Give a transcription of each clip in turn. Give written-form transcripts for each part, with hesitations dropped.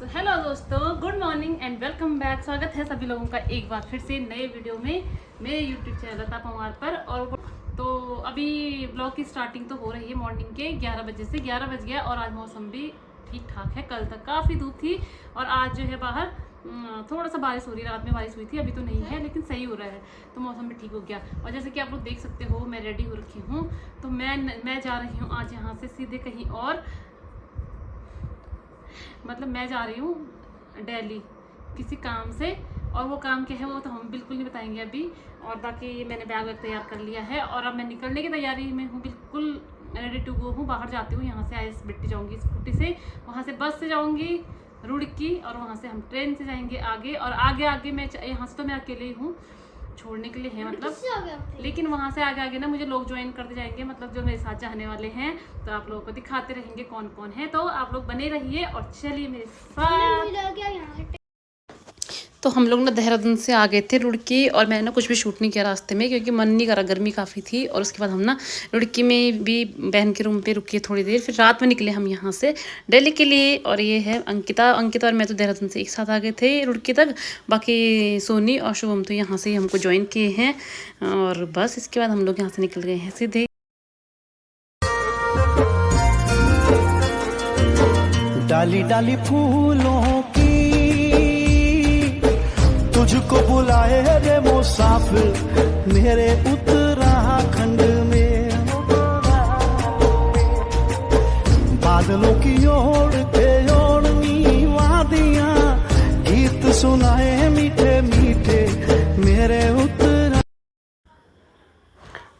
Hello दोस्तों, good morning and welcome back. स्वागत है सभी लोगों का एक बार फिर से नए वीडियो में मेरे यूट्यूब चैनल लता पंवार पर। और तो अभी ब्लॉग की स्टार्टिंग तो हो रही है मॉर्निंग के 11 बजे से। 11 बज गया और आज मौसम भी ठीक ठाक है। कल तक काफ़ी धूप थी और आज जो है बाहर थोड़ा सा बारिश हो रही है। रात में बारिश हुई थी, अभी तो नहीं है लेकिन सही हो रहा है, तो मौसम भी ठीक हो गया। और जैसे कि आप लोग देख सकते हो मैं रेडी हो रखी हूँ, तो मैं जा रही हूँ आज यहाँ से सीधे कहीं और। मतलब मैं जा रही हूँ दिल्ली किसी काम से, और वो काम क्या है वो तो हम बिल्कुल नहीं बताएंगे अभी। और बाकी मैंने बैग वैग तैयार कर लिया है और अब मैं निकलने की तैयारी में हूँ, बिल्कुल रेडी टू गो हूँ। बाहर जाती हूँ, यहाँ से आइस बिट्टी जाऊँगी स्कूटी से, वहाँ से बस से जाऊँगी रुड़की, और वहाँ से हम ट्रेन से जाएंगे आगे। और आगे आगे मैं यहाँ से तो मैं अकेले ही हूँ, छोड़ने के लिए है मतलब, लेकिन वहाँ से आगे आगे ना मुझे लोग ज्वाइन करते जाएंगे, मतलब जो मेरे साथ जाने वाले हैं। तो आप लोगों को दिखाते रहेंगे कौन कौन है, तो आप लोग बने रहिए और चलिए मेरे साथ। तो हम लोग ना देहरादून से आ गए थे रुड़की, और मैंने ना कुछ भी शूट नहीं किया रास्ते में क्योंकि मन नहीं करा, गर्मी काफ़ी थी। और उसके बाद हम ना रुड़की में भी बहन के रूम पे रुके थोड़ी देर, फिर रात में निकले हम यहाँ से दिल्ली के लिए। और ये है अंकिता और मैं तो देहरादून से एक साथ आ गए थे रुड़की तक। बाकी सोनी और शुभम तो यहाँ से ही हमको ज्वाइन किए हैं। और बस इसके बाद हम लोग यहाँ से निकल गए हैं सीधे। डाली डाली फूलों की तुझको बुलाए रे मुसाफिर मेरे उत्तराखंड में। बादलों की ओर के ओढ़नी वादियां गीत सुनाए मीठे मीठे मेरे उत्तराखंड।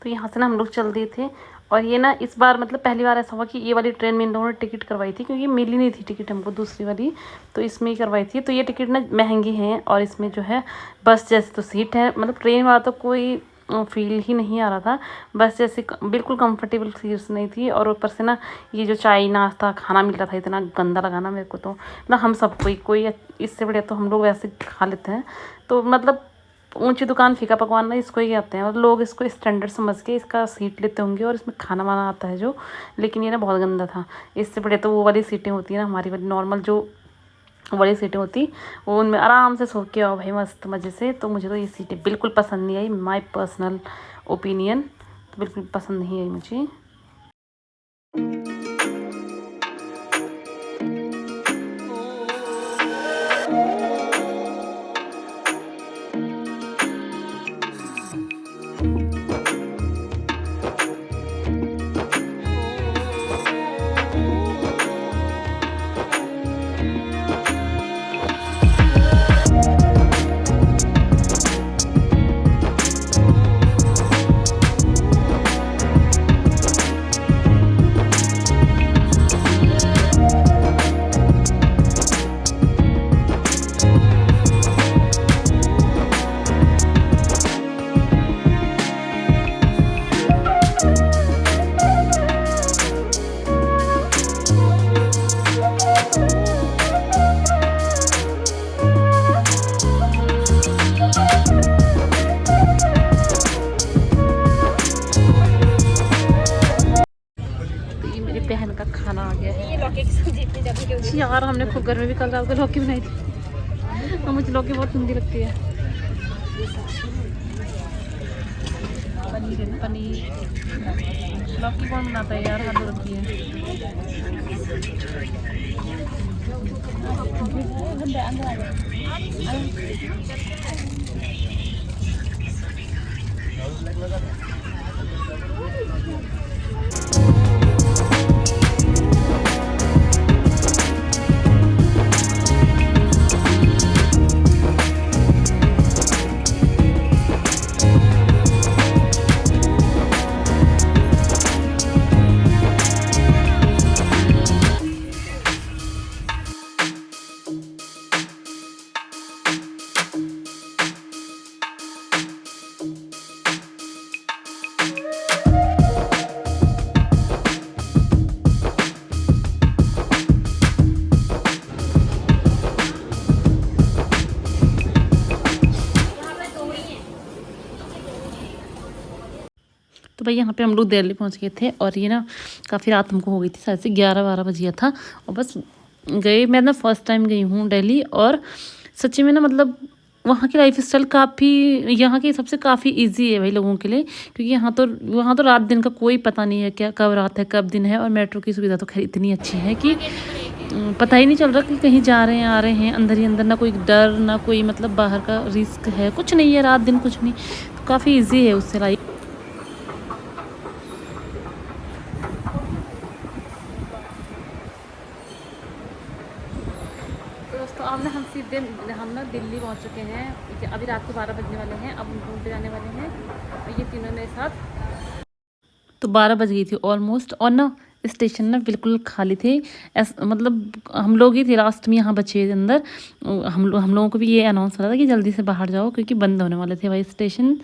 तो यहाँ से ना हम लोग चल दिए थे। और ये ना इस बार मतलब पहली बार ऐसा हुआ कि ये वाली ट्रेन में इन लोगों ने टिकट करवाई थी, क्योंकि मिली नहीं थी टिकट हमको दूसरी वाली, तो इसमें ही करवाई थी। तो ये टिकट ना महंगी हैं, और इसमें जो है बस जैसे तो सीट है, मतलब ट्रेन वाला तो कोई फील ही नहीं आ रहा था। बस जैसे बिल्कुल कंफर्टेबल सीट्स नहीं थी। और ऊपर से ना ये जो चाय नाश्ता खाना मिल रहा था इतना गंदा लगा ना मेरे को, तो ना हम सब कोई इससे बढ़िया तो हम लोग वैसे खा लेते हैं। तो मतलब ऊंची दुकान फीका पकवान ना इसको ही कहते हैं, और लोग इसको स्टैंडर्ड समझ के इसका सीट लेते होंगे और इसमें खाना वाना आता है जो। लेकिन ये ना बहुत गंदा था। इससे बड़े तो वो वाली सीटें होती है ना, हमारी वाली नॉर्मल जो वाली सीटें होती, वो उनमें आराम से सो के आओ भाई मस्त मज़े से। तो मुझे तो ये सीटें बिल्कुल पसंद नहीं आई, माई पर्सनल ओपिनियन, तो बिल्कुल पसंद नहीं आई मुझे। बहन का खाना आ गया है। यार हमने खूब घर में भी कल रात को लौकी बनाई थी, और मुझे लौकी बहुत ठंडी लगती है। पनीर लौकी कौन बनाता है यार, हाथ रखी है। तो भाई यहाँ पे हम लोग दिल्ली पहुँच गए थे, और ये ना काफ़ी रात हमको हो गई थी, शायद से 11-12 बज गया था। और बस गए। मैं ना फर्स्ट टाइम गई हूँ दिल्ली, और सच्ची में ना मतलब वहाँ की लाइफ स्टाइल काफ़ी, यहाँ के हिसाब से काफ़ी इजी है भाई लोगों के लिए, क्योंकि यहाँ तो वहाँ तो रात दिन का कोई पता नहीं है, क्या कब रात है कब दिन है। और मेट्रो की सुविधा तो खैर इतनी अच्छी है कि पता ही नहीं चल रहा कि कहीं जा रहे हैं आ रहे हैं, अंदर ही अंदर, ना कोई डर ना कोई मतलब बाहर का रिस्क है, कुछ नहीं है, रात दिन कुछ नहीं, तो काफ़ी ईजी है उससे लाइफ। तो दोस्तों अब ना हम ना दिल्ली पहुंच चुके हैं। अभी रात को 12 बजने वाले हैं, अब हम घूमते जाने वाले हैं, और ये तीनों मेरे साथ। तो 12 बज गई थी ऑलमोस्ट, और ना स्टेशन ना बिल्कुल खाली थे। मतलब हम लोग ही थे लास्ट में यहाँ बचे अंदर। हम लोगों को भी ये अनाउंस करा था कि जल्दी से बाहर जाओ, क्योंकि बंद होने वाले थे भाई स्टेशन,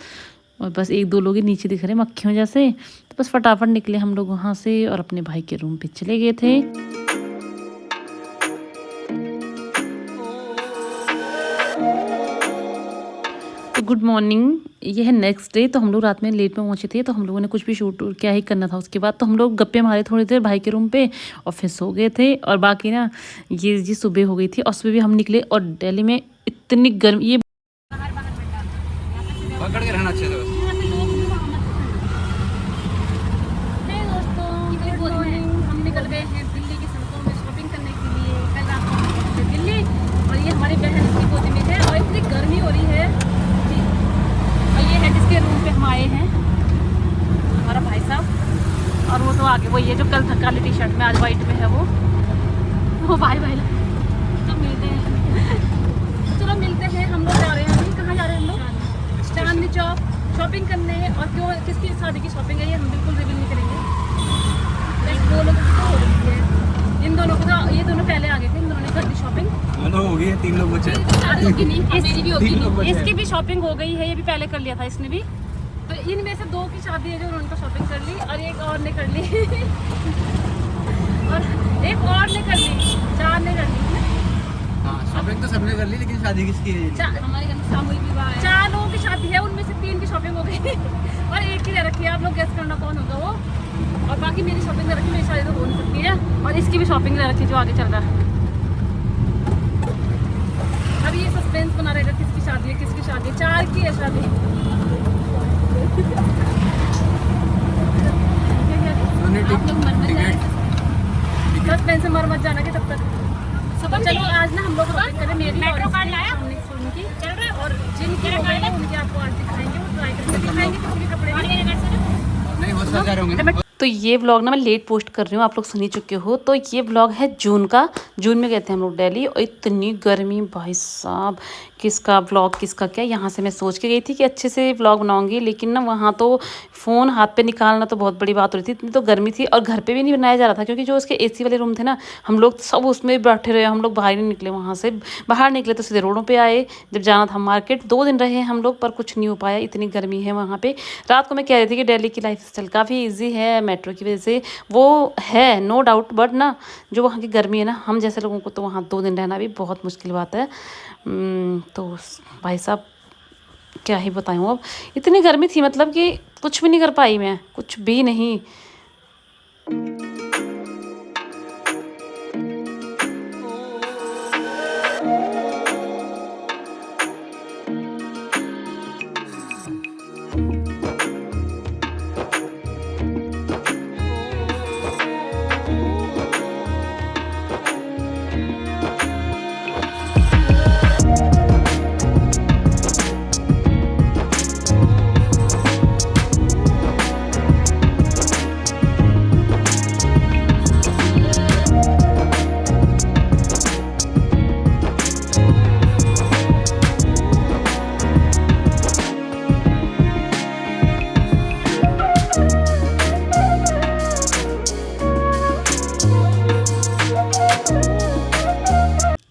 और बस एक दो लोग ही नीचे दिख रहे मक्खियों जैसे। तो बस फटाफट निकले हम लोग वहाँ से और अपने भाई के रूम पे चले गए थे। तो गुड मॉर्निंग, ये है नेक्स्ट डे। तो हम लोग रात में लेट में पहुंचे थे, तो हम लोगों ने कुछ भी शूट क्या ही करना था। उसके बाद तो हम लोग गप्पे मारे थोड़ी देर भाई के रूम पे, और फिर सो गए थे। और बाकी ना ये जी सुबह हो गई थी, और सुबह भी हम निकले, और दिल्ली में इतनी गर्मी, ये पकड़ के रहना चाहिए दोस्त। हम निकल गए हैं दिल्ली की सड़कों में शॉपिंग करने के लिए। कल रात को हम पहुंचे दिल्ली, और ये हमारी बहन इसकी गोदी में है, और इतनी गर्मी हो रही है जी। और ये है जिसके रूम पे हम आए हैं, हमारा भाई साहब। और वो तो आगे वही है जो कल था काली टी शर्ट में, आज वाइट में है वो भाई भाई। तो मिलते हैं, चलो मिलते हैं। हम लोग जा रहे हैं, अभी कहाँ जा रहे हैं हम लोग? चांदनी चौक शॉपिंग करने। और क्यों, किसकी शादी की शॉपिंग है ये हम बिल्कुल रिवील नहीं करेंगे। दो लोगों की तो हो रही है, इन दोनों को तो, ये दोनों पहले आ गए थे, इन दोनों ने कर दी शॉपिंग। तो हो गई है, 3 लोग बचे। इसकी भी शॉपिंग हो गई है, ये भी पहले कर लिया था इसने भी। तो इनमें से 2 की शादी है जो उन्होंने तो शॉपिंग कर ली, और एक और ने कर ली और एक और ने कर ली, 4 ने कर ली। हाँ, शॉपिंग तो सबने कर ली, लेकिन शादी किसकी है? हमारे घर में सामूहिक विवाह है, 4 लोगों की शादी है, उनमें से 3 की शॉपिंग हो गई और एक की रह रखी है। आप लोग गेस करना कौन होगा वो। और बाकी मेरी शॉपिंग रह रखी, मेरी शादी तो हो नहीं सकती है, और इसकी भी शॉपिंग रह रखी जो आगे चल रहा है। अब ये सस्पेंस बना रहेगा किसकी शादी है किसकी शादी है। 4 की है शादी। आप लोग मर मत जाना, सस्पेंस से मर मत जाना कि तब तक। चलो आज ना हम लोग शॉपिंग करें, मेरी मेट्रो कार्ड लाया उनकी चल रहा है, और जिनकी हो गई उनकी आपको आज दिखाएंगे, वो ट्राई करके दिखाएंगे किसी भी कपड़े नहीं, वो सब जा रहे होंगे। तो ये व्लॉग ना मैं लेट पोस्ट कर रही हूँ, आप लोग सुन ही चुके हो। तो ये व्लॉग है जून का, जून में गए थे हम लोग दिल्ली, और इतनी गर्मी भाई साहब, किसका व्लॉग किसका क्या। यहाँ से मैं सोच के गई थी कि अच्छे से व्लॉग बनाऊंगी, लेकिन ना वहाँ तो फ़ोन हाथ पे निकालना तो बहुत बड़ी बात हो रही थी, इतनी तो गर्मी थी। और घर पे भी नहीं बनाया जा रहा था, क्योंकि जो उसके एसी वाले रूम थे ना, हम लोग सब उसमें बैठे रहे, हम लोग बाहर नहीं निकले। वहाँ से बाहर निकले तो सीधे रोडों पे आए, जब जाना था मार्केट। 2 दिन रहे हम लोग, पर कुछ नहीं हो पाया, इतनी गर्मी है वहाँ पे। रात को मैं कह रही थी कि दिल्ली की लाइफ स्टाइल काफ़ी ईजी है मेट्रो की वजह से, वो है नो डाउट, बट ना जो वहाँ की गर्मी है ना, हम जैसे लोगों को तो वहाँ 2 दिन रहना भी बहुत मुश्किल बात है। तो भाई साहब क्या ही बताऊँ, अब इतनी गर्मी थी मतलब कि कुछ भी नहीं कर पाई मैं, कुछ भी नहीं।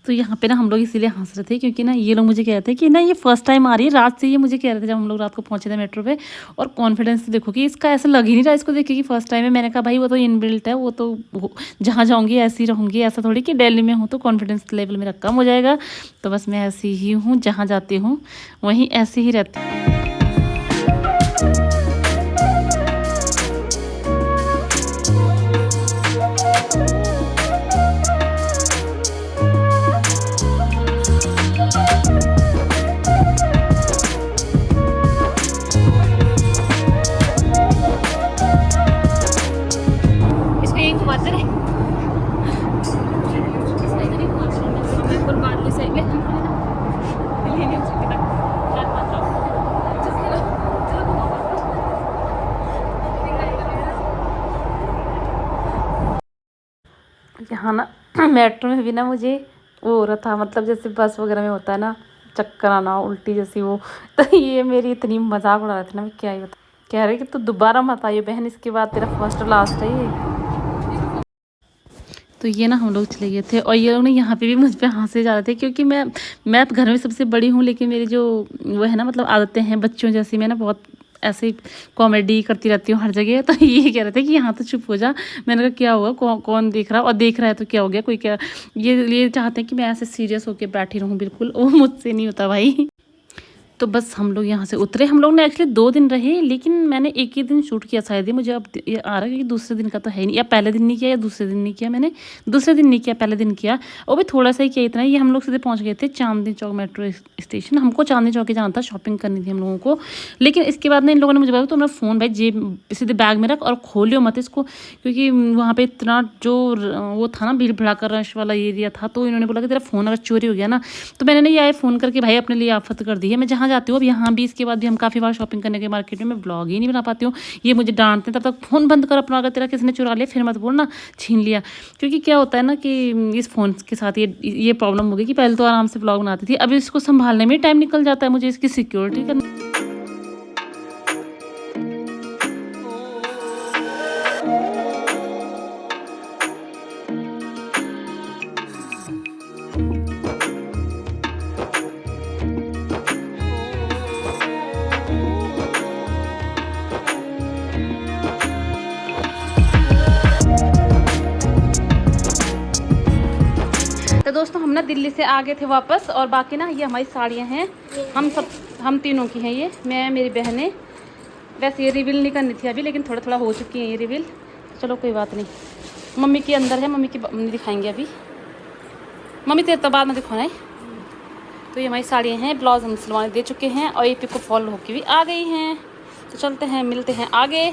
तो यहाँ पे ना हम लोग इसीलिए हंस रहे थे, क्योंकि ना ये लोग मुझे कह रहे थे कि ना ये फर्स्ट टाइम आ रही है। रात से ये मुझे कह रहे थे जब हम लोग रात को पहुँचे थे मेट्रो पे। और कॉन्फिडेंस देखो कि इसका ऐसा लग ही नहीं रहा इसको देख के कि फर्स्ट टाइम है। मैंने कहा भाई वो तो इनबिल्ट है, वो तो जहाँ जाऊँगी ऐसी रहूँगी, ऐसा थोड़ी कि दिल्ली में हूँ तो कॉन्फिडेंस लेवल मेरा कम हो जाएगा। तो बस मैं ऐसी ही हूँ, जहाँ जाती हूँ वहीं ऐसी ही रहती हूँ। मेट्रो में भी ना मुझे वो हो रहा था, मतलब जैसे बस वगैरह में होता है ना चक्कर आना, उल्टी जैसी वो। तो ये मेरी इतनी मजाक उड़ा रहे थे ना, मैं क्या ही बता। कह रहे कि तू दोबारा मत आइयो बहन, इसके बाद तेरा फर्स्ट लास्ट है ये। तो ये ना हम लोग चले गए थे और ये लोग ना यहाँ पे भी मुझ पे हंसे जा रहे थे, क्योंकि मैं घर में सबसे बड़ी हूँ, लेकिन मेरी जो वो है ना मतलब आदतें हैं बच्चों जैसी, मैं ना बहुत ऐसे कॉमेडी करती रहती हूँ हर जगह। तो ये कह रहे थे कि यहाँ तो चुप हो जा। मैंने कहा क्या हुआ, कौन देख रहा, और देख रहा है तो क्या हो गया, कोई क्या। ये चाहते हैं कि मैं ऐसे सीरियस होकर बैठी रहूँ, बिल्कुल वो मुझसे नहीं होता भाई। तो बस हम लोग यहाँ से उतरे। हम लोग ने एक्चुअली 2 दिन रहे, लेकिन मैंने एक ही दिन शूट किया शायद ही, मुझे अब ये आ रहा है कि दूसरे दिन का तो है नहीं, या पहले दिन नहीं किया या दूसरे दिन नहीं किया। मैंने दूसरे दिन नहीं किया, पहले दिन किया, और भी थोड़ा सा ही किया, इतना। ये हम लोग सीधे पहुँच गए थे चांदनी चौक मेट्रो स्टेशन। हमको चांदनी चौक ही जाना था, शॉपिंग करनी थी हम लोगों को। लेकिन इसके बाद ना इन लोगों ने मुझे बोला तो मेरा फ़ोन भाई जेब सीधे बैग में रख और खोलियो मत इसको, क्योंकि वहाँ पर इतना जो वो था ना भीड़ भड़ाका रश वाला एरिया था। तो इन्होंने बोला कि तेरा फ़ोन अगर चोरी हो गया ना, तो मैंने ना ये फ़ोन करके भाई अपने लिए आफत कर दी है। मैं जहाँ जाती हूँ अब यहाँ भी, इसके बाद भी हम काफ़ी बार शॉपिंग करने के मार्केट में, मैं ब्लॉग ही नहीं बना पाती हूँ। ये मुझे डांटते हैं, तब तक फ़ोन बंद कर अपना, अगर तेरा किसी ने चुरा लिया फिर मत बोलना छीन लिया। क्योंकि क्या होता है ना कि इस फ़ोन के साथ ये प्रॉब्लम हो गई कि पहले तो आराम से ब्लॉग बनाती थी, अब इसको संभालने में टाइम निकल जाता है मुझे, इसकी सिक्योरिटी करना। तो दोस्तों हम ना दिल्ली से आ गए थे वापस, और बाकी ना ये हमारी साड़ियाँ हैं, हम तीनों की हैं ये, मैं मेरी बहनें। वैसे ये रिवील नहीं करनी थी अभी, लेकिन थोड़ा थोड़ा हो चुकी है ये रिवील, चलो कोई बात नहीं। मम्मी की अंदर है, मम्मी की मम्मी दिखाएंगे अभी, मम्मी तेरे तो बाद में दिखाना है। तो ये हमारी साड़ियाँ हैं, ब्लाउज हम सिलवाने दे चुके हैं, और ये पिको फॉल होके भी आ गई हैं। तो चलते हैं, मिलते हैं आगे।